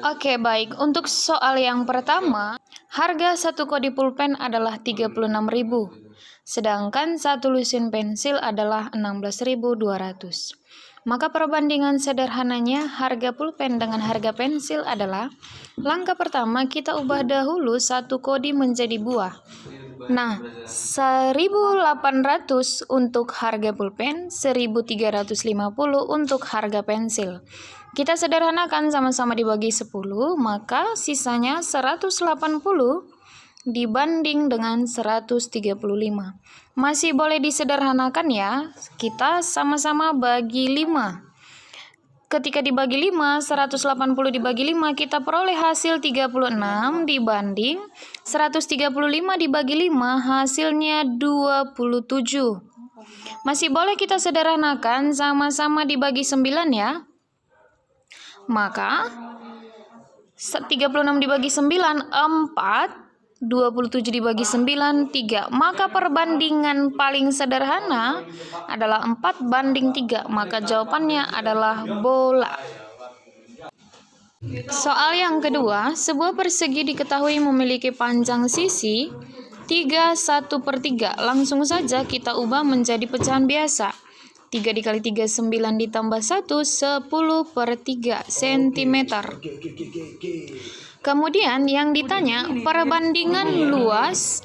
Oke, baik. Untuk soal yang pertama, harga satu kodi pulpen adalah 36.000, sedangkan satu lusin pensil adalah 16.200. Maka perbandingan sederhananya harga pulpen dengan harga pensil adalah, langkah pertama kita ubah dahulu satu kodi menjadi buah. Nah, 1.800 untuk harga pulpen, 1.350 untuk harga pensil. Kita sederhanakan, sama-sama dibagi 10, maka sisanya 180 dibanding dengan 135. Masih boleh disederhanakan ya, kita sama-sama bagi 5. Ketika dibagi 5, 180 dibagi 5, kita peroleh hasil 36 dibanding 135 dibagi 5, hasilnya 27. Masih boleh kita sederhanakan, sama-sama dibagi 9 ya. Maka 36 dibagi 9, 4. 27 dibagi 9, 3. Maka perbandingan paling sederhana adalah 4:3. Maka jawabannya adalah bola. Soal yang kedua, sebuah persegi diketahui memiliki panjang sisi 3/1/3. Langsung saja kita ubah menjadi pecahan biasa. 3 dikali 3, 9 ditambah 1, 10/3 cm. Kemudian yang ditanya perbandingan luas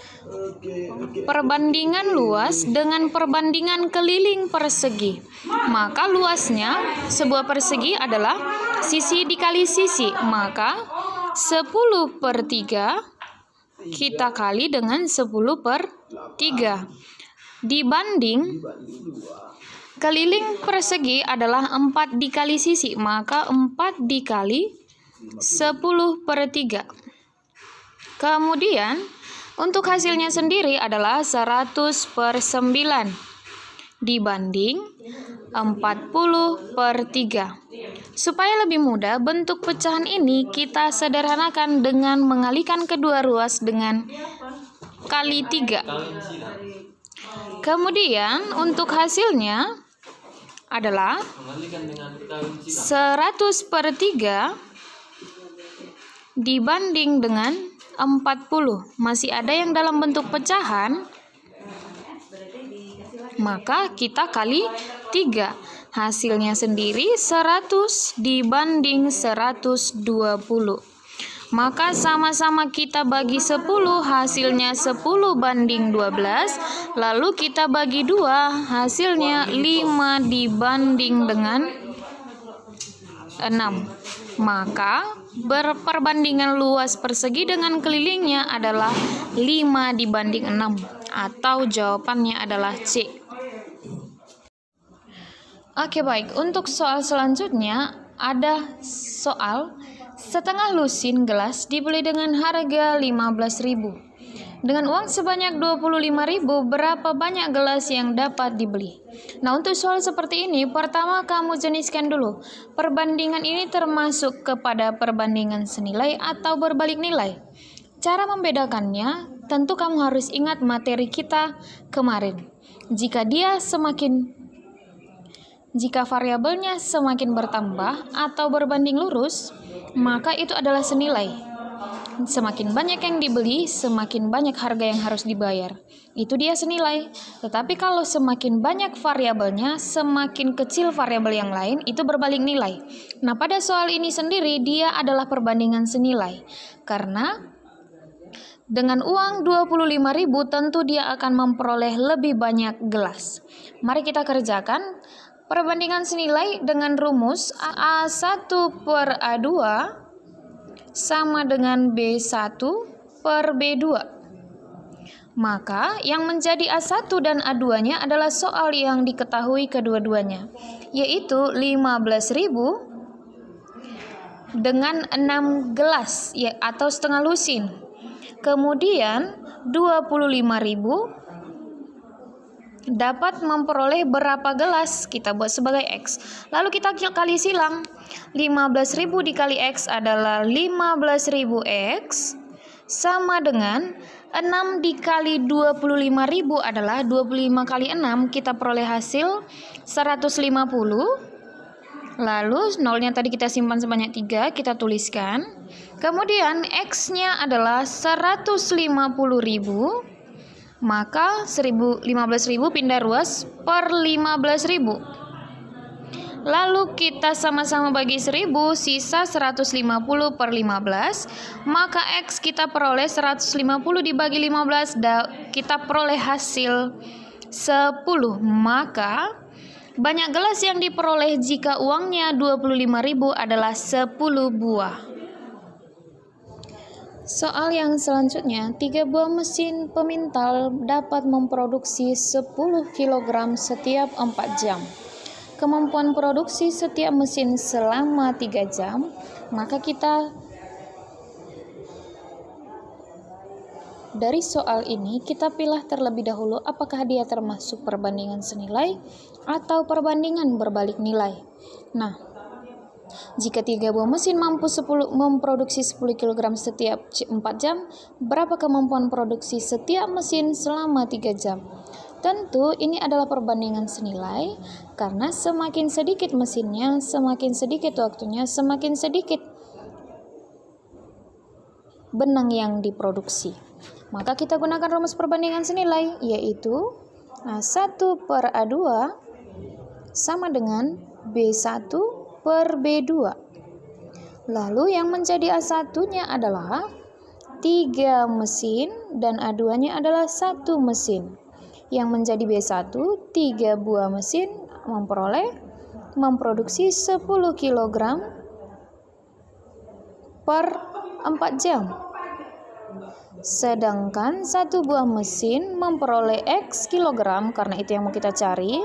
dengan perbandingan keliling persegi. Maka luasnya sebuah persegi adalah sisi dikali sisi. Maka 10/3 kita kali dengan 10/3 dibanding keliling persegi adalah 4 dikali sisi. Maka 4 dikali 10/3. Kemudian untuk hasilnya sendiri adalah 100/9 dibanding 40/3. Supaya lebih mudah, bentuk pecahan ini kita sederhanakan dengan mengalikan kedua ruas dengan kali 3. Kemudian untuk hasilnya adalah 100/3 dibanding dengan 40. Masih ada yang dalam bentuk pecahan, maka kita kali 3. Hasilnya sendiri 100 dibanding 120. Maka sama-sama kita bagi 10, hasilnya 10/12. Lalu kita bagi 2, hasilnya 5 dibanding dengan 6. Maka perbandingan luas persegi dengan kelilingnya adalah 5 dibanding 6, atau jawabannya adalah C. Oke, baik. Untuk soal selanjutnya ada soal setengah lusin gelas dibeli dengan harga 15.000. Dengan uang sebanyak 25.000, berapa banyak gelas yang dapat dibeli? Nah, untuk soal seperti ini, pertama kamu jeniskan dulu. Perbandingan ini termasuk kepada perbandingan senilai atau berbalik nilai. Cara membedakannya, tentu kamu harus ingat materi kita kemarin. Jika variabelnya semakin bertambah atau berbanding lurus, maka itu adalah senilai. Semakin banyak yang dibeli, semakin banyak harga yang harus dibayar. Itu dia senilai. Tetapi kalau semakin banyak variabelnya, semakin kecil variabel yang lain, itu berbalik nilai. Nah, pada soal ini sendiri, dia adalah perbandingan senilai. Karena dengan uang 25.000, tentu dia akan memperoleh lebih banyak gelas. Mari kita kerjakan. Perbandingan senilai dengan rumus A1/A2 sama dengan B1/B2. Maka yang menjadi A1 dan A2-nya adalah soal yang diketahui kedua-duanya, yaitu 15.000 dengan 6 gelas atau setengah lusin. Kemudian 25.000 dapat memperoleh berapa gelas? Kita buat sebagai X. Lalu kita kali silang. 15.000 dikali X adalah 15.000 X, sama dengan 6 dikali 25.000 adalah 25 kali 6. Kita peroleh hasil 150. Lalu nolnya tadi kita simpan sebanyak 3, kita tuliskan. Kemudian X-nya adalah 150.000, maka 15.000 pindah ruas per 15.000. Lalu kita sama-sama bagi 1.000, sisa 150 per 15, maka X kita peroleh 150 dibagi 15, kita peroleh hasil 10. Maka banyak gelas yang diperoleh jika uangnya 25.000 adalah 10 buah. Soal yang selanjutnya, 3 buah mesin pemintal dapat memproduksi 10 kg setiap 4 jam. Kemampuan produksi setiap mesin selama 3 jam, maka dari soal ini kita pilih terlebih dahulu apakah dia termasuk perbandingan senilai atau perbandingan berbalik nilai. Nah, jika 3 buah mesin mampu memproduksi 10 kg setiap 4 jam, berapa kemampuan produksi setiap mesin selama 3 jam? Tentu ini adalah perbandingan senilai, karena semakin sedikit mesinnya, semakin sedikit waktunya, semakin sedikit benang yang diproduksi. Maka kita gunakan rumus perbandingan senilai, yaitu A1/A2 sama dengan B1 per B2. Lalu yang menjadi A1-nya adalah 3 mesin dan A2-nya adalah 1 mesin. Yang menjadi B1, 3 buah mesin memproduksi 10 kg per 4 jam. Sedangkan 1 buah mesin memperoleh X kilogram, karena itu yang mau kita cari,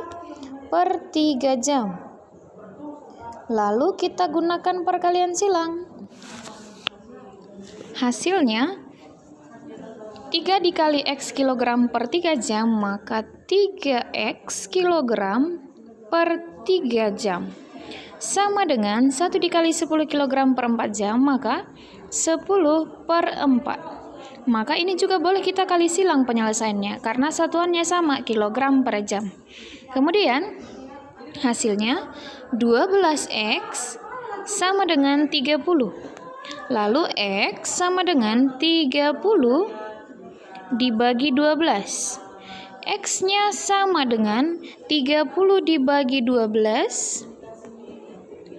per 3 jam. Lalu kita gunakan perkalian silang. Hasilnya 3 dikali X kilogram per 3 jam, maka 3X kilogram per 3 jam. Sama dengan 1 dikali 10 kilogram per 4 jam, maka 10 per 4. Maka ini juga boleh kita kali silang penyelesaiannya, karena satuannya sama, kilogram per jam. Kemudian hasilnya 12X sama dengan 30. Lalu X sama dengan 30 dibagi 12. X-nya sama dengan 30 dibagi 12.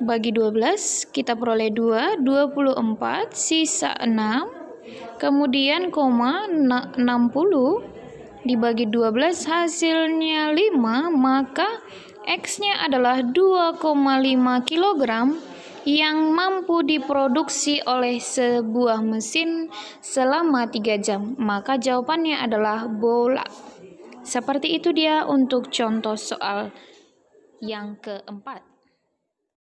Bagi 12, kita peroleh 2, 24, sisa 6. Kemudian koma 60 dibagi 12 hasilnya 5, maka X-nya adalah 2,5 kg yang mampu diproduksi oleh sebuah mesin selama 3 jam. Maka jawabannya adalah bola. Seperti itu dia untuk contoh soal yang keempat.